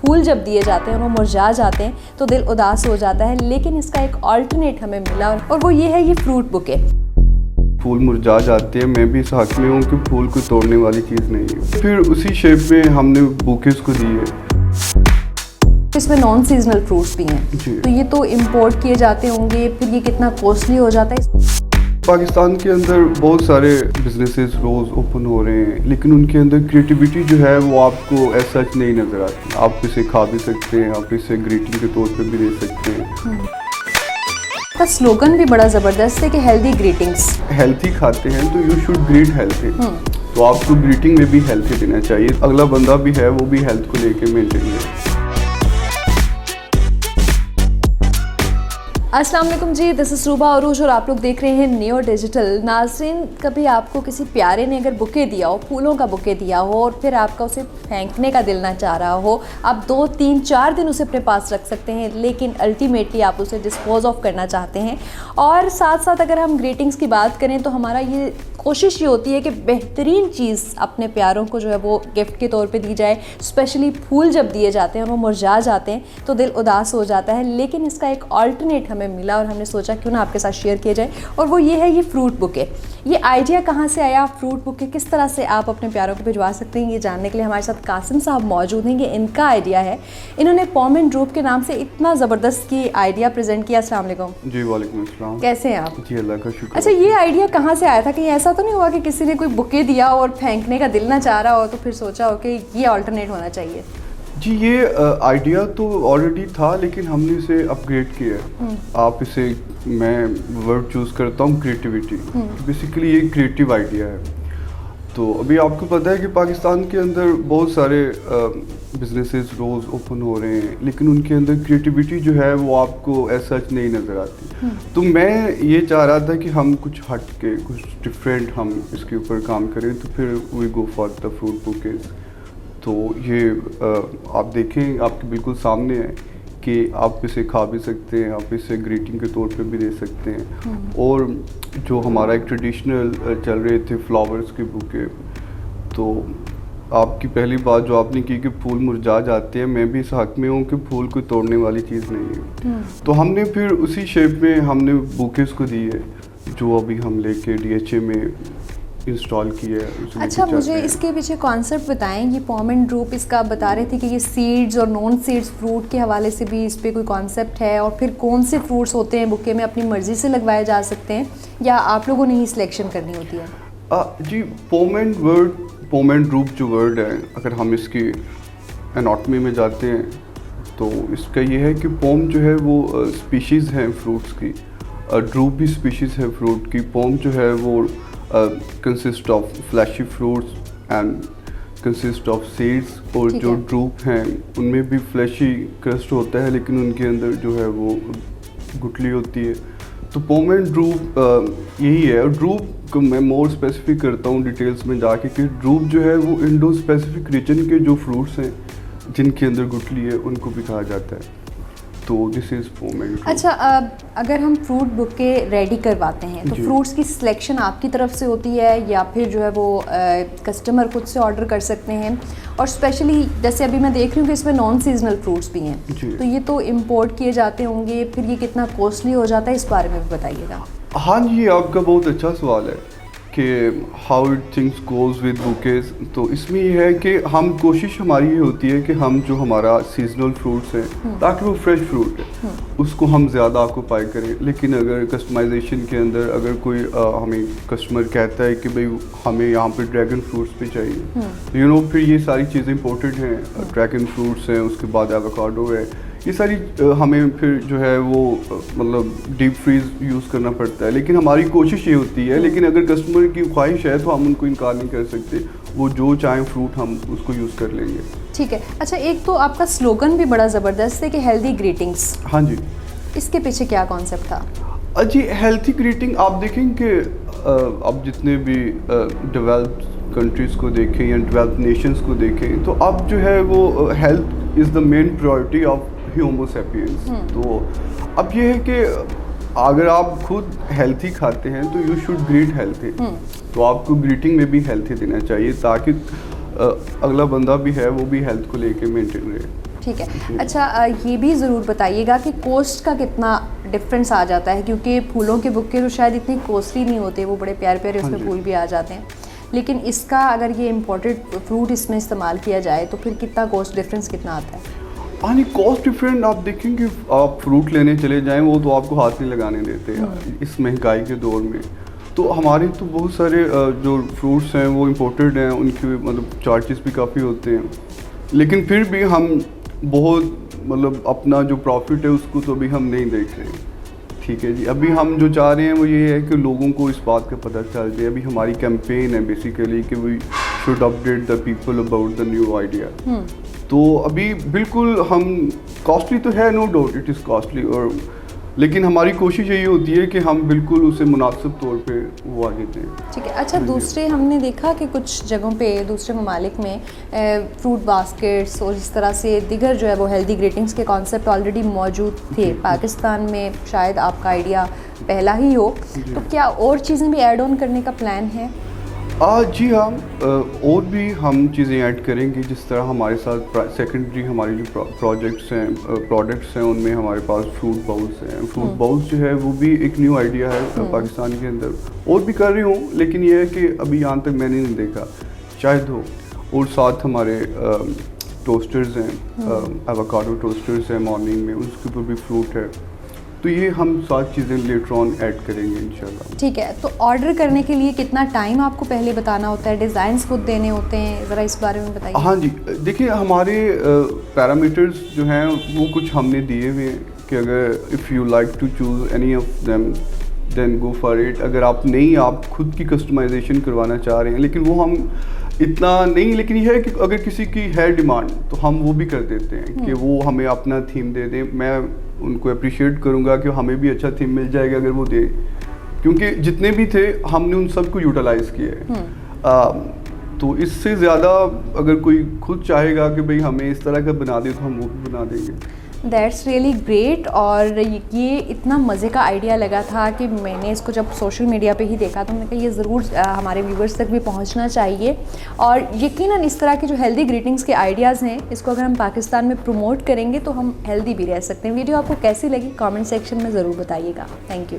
फूल जब दिए जाते हैं और वो मुरझा जाते हैं तो दिल उदास हो जाता है, लेकिन इसका एक ऑल्टरनेट हमें मिला और वो ये है ये फ्रूट बुके। फूल मुरझा जाते हैं, मैं भी इस हक में हूँ कि फूल को तोड़ने वाली चीज़ नहीं है। फिर उसी शेप में हमने बुकेस को दिए। इसमें नॉन सीजनल फ्रूट्स भी हैं, तो ये तो इम्पोर्ट किए जाते होंगे, फिर ये कितना कॉस्टली हो जाता है। पाकिस्तान के अंदर बहुत सारे बिजनेसेस रोज़ ओपन हो रहे हैं, लेकिन उनके अंदर क्रिएटिविटी जो है वो आपको ऐसा नहीं नज़र आती। आप इसे खा भी सकते हैं, आप इसे ग्रीटिंग के तौर पे भी दे सकते हैं। का स्लोगन भी बड़ा ज़बरदस्त है कि हेल्दी ग्रीटिंग्स। हेल्थी खाते हैं तो यू शुड ग्रीट हेल्थी। तो आपको ग्रीटिंग में भी हेल्थी देना चाहिए। अगला बंदा भी है वो भी हेल्थ को लेके मेंटेन करे। अस्सलाम वालेकुम जी, दिस इज़ रूबा अरूज और आप लोग देख रहे हैं नियो डिजिटल। नाज़रीन, कभी आपको किसी प्यारे ने अगर बुके दिया हो, फूलों का बुके दिया हो और फिर आपका उसे फेंकने का दिल ना चाह रहा हो, आप 2, 3, 4 दिन उसे अपने पास रख सकते हैं, लेकिन अल्टीमेटली आप उसे डिस्पोज ऑफ करना चाहते हैं। और साथ साथ अगर हम ग्रीटिंग्स की बात करें तो हमारा ये कोशिश ये होती है कि बेहतरीन चीज़ अपने प्यारों को जो है वो गिफ्ट के तौर पे दी जाए। स्पेशली फूल जब दिए जाते हैं और वो मुरझा जाते हैं तो दिल उदास हो जाता है, लेकिन इसका एक ऑल्टरनेट हमें मिला और हमने सोचा क्यों ना आपके साथ शेयर किया जाए, और वो ये है ये फ्रूट बुके। ये आइडिया कहाँ से आया, फ्रूट बुके किस तरह से आप अपने प्यारों को भिजवा सकते हैं, ये जानने के लिए हमारे साथ कासिम साहब मौजूद हैं। ये इनका आइडिया है, इन्होंने पॉम एंड ड्रूप के नाम से इतना ज़बरदस्त की आइडिया प्रेजेंट किया। अस्सलाम वालेकुम। जी वालेकुम अस्सलाम। कैसे हैं आप? जी अल्लाह का शुक्र। अच्छा, ये आइडिया कहाँ से आया था? कि ऐसा तो नहीं हुआ कि किसी ने कोई बुके दिया और फेंकने का दिल ना चाह रहा हो तो फिर सोचा हो कि ये ऑल्टरनेट होना चाहिए? जी, ये आइडिया तो ऑलरेडी था, लेकिन हमने इसे अपग्रेड किया है। आप इसे, मैं वर्ड चूज़ करता हूँ क्रिएटिविटी। बेसिकली ये क्रिएटिव आइडिया है। तो अभी आपको पता है कि पाकिस्तान के अंदर बहुत सारे बिजनेसेस रोज़ ओपन हो रहे हैं, लेकिन उनके अंदर क्रिएटिविटी जो है वो आपको ऐसा नहीं नज़र आती। तो मैं ये चाह रहा था कि हम कुछ हट के, कुछ डिफरेंट हम इसके ऊपर काम करें, तो फिर we go for the fruit bouquets. तो ये आप देखें, आपके बिल्कुल सामने है कि आप इसे खा भी सकते हैं, आप इसे ग्रीटिंग के तौर पे भी दे सकते हैं। और जो हमारा एक ट्रेडिशनल चल रहे थे फ्लावर्स के बुके, तो आपकी पहली बात जो आपने की कि फूल मुरझा जाते हैं, मैं भी इस हक में हूँ कि फूल को तोड़ने वाली चीज़ नहीं है। तो हमने फिर उसी शेप में हमने बुकेस को दिए, जो अभी हम लेके DHA में इंस्टॉल किया है। अच्छा, मुझे इसके पीछे कॉन्सेप्ट बताएं। ये पॉम एंड ड्रूप, इसका बता रहे थे कि ये सीड्स और नॉन सीड्स फ्रूट के हवाले से भी इस पर कोई कॉन्सेप्ट है, और फिर कौन से फ्रूट्स होते हैं बुके में अपनी मर्ज़ी से लगवाए जा सकते हैं या आप लोगों ने ही सिलेक्शन करनी होती है? जी, पॉम एंड ड्रूप जो वर्ड है, अगर हम इसकी एनाटॉमी में जाते हैं तो इसका ये है कि पॉम जो है वो स्पीशीज़ हैं फ्रूट्स की, ड्रूप भी स्पीशीज़ है फ्रूट की। पॉम जो है वो consist of fleshy fruits and consist of seeds, और जो ड्रूप हैं उनमें भी फ्लैशी क्रस्ट होता है, लेकिन उनके अंदर जो है वो गुठली होती है। तो पॉम एंड ड्रूप यही है। और ड्रूप को मैं मोर स्पेसिफिक करता हूँ डिटेल्स में जाके कि ड्रूप जो है वो इंडो स्पेसिफिक रीजन के जो फ्रूट्स हैं जिनके अंदर गुठली है उनको भी कहा जाता है। तो दिस इज़ पॉम एंड ड्रूप। अच्छा, अगर हम फ्रूट बुके रेडी करवाते हैं तो फ्रूट्स की सिलेक्शन आपकी तरफ से होती है या फिर जो है वो कस्टमर खुद से ऑर्डर कर सकते हैं? और स्पेशली जैसे अभी मैं देख रही हूँ कि इसमें नॉन सीजनल फ्रूट्स भी हैं, तो ये तो इम्पोर्ट किए जाते होंगे, फिर ये कितना कॉस्टली हो जाता है, इस बारे में भी बताइएगा। हाँ जी, आपका बहुत अच्छा सवाल है कि how it things goes with bouquets. तो इसमें ये है कि हम कोशिश हमारी ये होती है कि हम जो हमारा सीजनल फ्रूट्स हैं, ताकि वो फ्रेश फ्रूट है उसको हम ज़्यादा ऑक्यूपाई करें। लेकिन अगर कस्टमाइजेशन के अंदर अगर कोई हमें कस्टमर कहता है कि भाई हमें यहाँ पे ड्रैगन फ्रूट्स भी चाहिए, फिर ये सारी चीज़ें इम्पोर्टेड हैं। ड्रैगन फ्रूट्स हैं, उसके बाद एवोकाडो है, ये सारी हमें फिर जो है वो मतलब डीप फ्रीज यूज़ करना पड़ता है। लेकिन हमारी कोशिश ये होती है, लेकिन अगर कस्टमर की ख्वाहिश है तो हम उनको इनकार नहीं कर सकते, वो जो चाहें फ्रूट हम उसको यूज़ कर लेंगे। ठीक है। अच्छा, एक तो आपका स्लोगन भी बड़ा ज़बरदस्त है कि हेल्दी ग्रीटिंग्स। हाँ जी, इसके पीछे क्या कॉन्सेप्ट था? जी, हेल्थी ग्रीटिंग आप देखेंगे, अब जितने भी डेवलप्ड कंट्रीज़ को देखें या डेवलप्ड नेशंस को देखें, तो अब जो है वो health is the main priority of Homo sapiens. तो अब ये है कि अगर आप खुद हेल्थी खाते हैं तो यू शुड ग्रीट हेल्थी। तो आपको ग्रीटिंग में भी हेल्थी देना चाहिए, ताकि अगला बंदा भी है वो भी हेल्थ को लेके मेंटेन रहे। ठीक है। अच्छा, ये भी ज़रूर बताइएगा कि कॉस्ट का कितना डिफरेंस आ जाता है, क्योंकि फूलों के बुके तो शायद इतने कॉस्टली नहीं होते, वो बड़े प्यारे प्यारे उसमें फूल भी आ जाते हैं, लेकिन इसका अगर ये इम्पोर्टेड फ्रूट इसमें इस्तेमाल किया जाए तो फिर कितना कॉस्ट डिफरेंस कितना आता है? हाँ नहीं, कॉस्ट डिफरेंट आप देखेंगे, आप फ्रूट लेने चले जाएं वो तो आपको हाथ नहीं लगाने देते इस महंगाई के दौर में। तो हमारे तो बहुत सारे जो फ्रूट्स हैं वो इम्पोर्टेड हैं, उनके मतलब चार्जेस भी काफ़ी होते हैं, लेकिन फिर भी हम बहुत मतलब अपना जो प्रॉफिट है उसको तो अभी हम नहीं देख रहे हैं। ठीक है जी, अभी हम जो चाह रहे हैं वो ये है कि लोगों को इस बात का पता चल जाए। अभी हमारी कैंपेन है बेसिकली कि we should update the people about the new idea. तो अभी बिल्कुल हम कॉस्टली तो है, no doubt it is costly, और लेकिन हमारी कोशिश यही होती है कि हम बिल्कुल उसे मुनासिब तौर पे वो आगे दें। ठीक है। अच्छा, दूसरे हमने देखा कि कुछ जगहों पे दूसरे ममालिक में फ्रूट बास्केट्स और इस तरह से दिगर जो है वो हेल्दी ग्रीटिंग्स के कॉन्सेप्ट ऑलरेडी मौजूद थे। पाकिस्तान में शायद आपका आइडिया पहला ही हो, तो क्या और चीज़ें भी ऐड ऑन करने का प्लान है? जी हाँ, और भी हम चीज़ें ऐड करेंगे। जिस तरह हमारे साथ सेकेंडरी हमारी जो प्रोडक्ट्स हैं उनमें हमारे पास फ्रूट बाउल्स हैं। फ्रूट बाउल्स जो है वो भी एक न्यू आइडिया है पाकिस्तान के अंदर, और भी कर रही हूँ, लेकिन ये है कि अभी यहाँ तक मैंने नहीं देखा, शायद हो। और साथ हमारे टोस्टर्स हैं, एवोकाडो टोस्टर्स हैं मॉर्निंग में, उसके ऊपर भी फ्रूट है। तो ये हम 7 चीज़ें लेटर ऑन ऐड करेंगे इंशाल्लाह। ठीक है। तो ऑर्डर करने के लिए कितना टाइम आपको पहले बताना होता है, डिज़ाइंस खुद देने होते हैं, ज़रा इस बारे में बताइए। हाँ जी, देखिए हमारे पैरामीटर्स जो हैं वो कुछ हमने दिए हुए हैं कि अगर if you like to choose any of them then go for it. अगर आप खुद की कस्टमाइजेशन करवाना चाह रहे हैं, लेकिन वो हम इतना नहीं, लेकिन यह है कि अगर किसी की है डिमांड तो हम वो भी कर देते हैं कि वो हमें अपना थीम दे दें। मैं उनको अप्रिशिएट करूँगा कि हमें भी अच्छा थीम मिल जाएगा अगर वो दे, क्योंकि जितने भी थे हमने उन सबको यूटिलाइज़ किया है। तो इससे ज़्यादा अगर कोई खुद चाहेगा कि भाई हमें इस तरह का बना दे तो हम वो भी बना देंगे। That's really great. और ये इतना मज़े का आइडिया लगा था कि मैंने इसको जब सोशल मीडिया पे ही देखा तो मैंने कहा ये ज़रूर हमारे व्यूवर्स तक भी पहुंचना चाहिए। और यकीनन इस तरह के जो हेल्दी ग्रीटिंग्स के आइडियाज़ हैं, इसको अगर हम पाकिस्तान में प्रमोट करेंगे तो हम हेल्दी भी रह सकते हैं। वीडियो आपको कैसी लगी कमेंट सेक्शन में ज़रूर बताइएगा। Thank you.